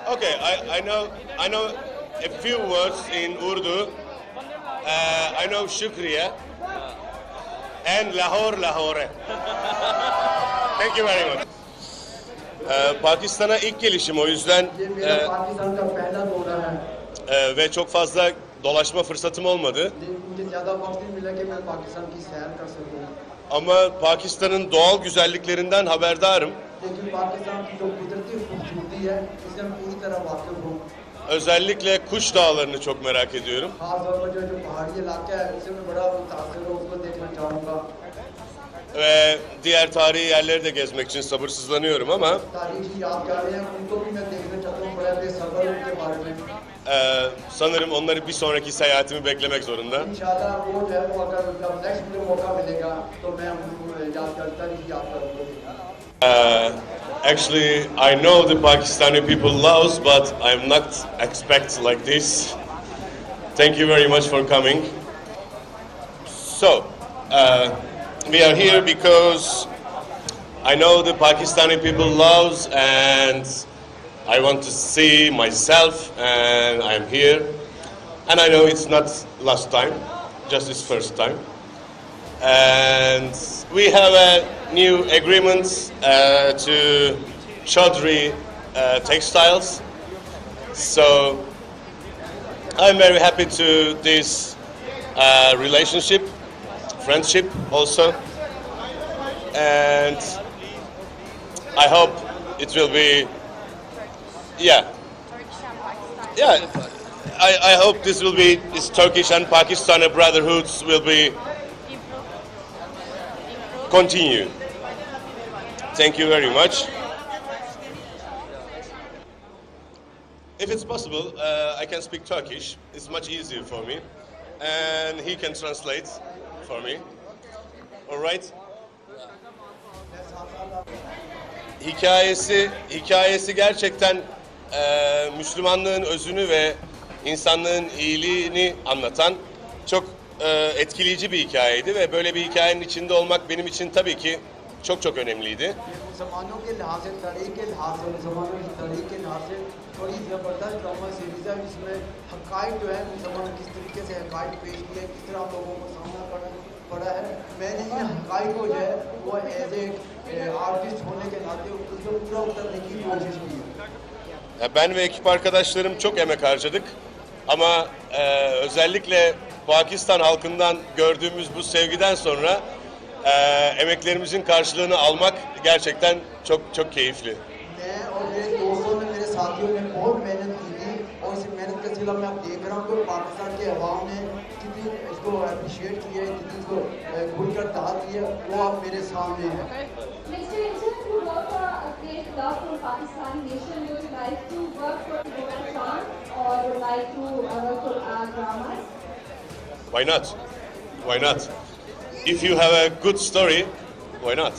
Okay, I know a few words in Urdu. I know Shukriya and Lahore Lahore. Thank you very much. Pakistan'a ilk gelişim, o yüzden ve çok fazla dolaşma fırsatım olmadı. Ama Pakistan'ın doğal güzelliklerinden haberdarım. Özellikle Kuş Dağları'nı çok merak ediyorum. Ve diğer tarihi yerleri de gezmek için sabırsızlanıyorum ama sanırım onları bir sonraki seyahatimi beklemek zorunda. Actually, I know the Pakistani people loves, but I'm not expect like this. Thank you very much for coming. So, we are here because I know the Pakistani people loves, and I want to see myself, and I'm here. And I know it's not last time, just this first time. And we have a new agreement to Chaudhry Textiles. So I'm very happy to this relationship, friendship also. And I hope it will be, yeah. I hope this will be, this Turkish and Pakistani brotherhoods will be continue. Thank you very much. If it's possible, I can speak Turkish. It's much easier for me. And he can translate for me. All right? Hikayesi gerçekten Müslümanlığın özünü ve insanlığın iyiliğini anlatan çok etkileyici bir hikayeydi ve böyle bir hikayenin içinde olmak benim için tabii ki çok çok önemliydi. Ben ve ekip arkadaşlarım çok emek harcadık ama özellikle Pakistan halkından gördüğümüz bu sevgiden sonra emeklerimizin karşılığını almak gerçekten çok çok keyifli. Why not? Why not? If you have a good story, why not?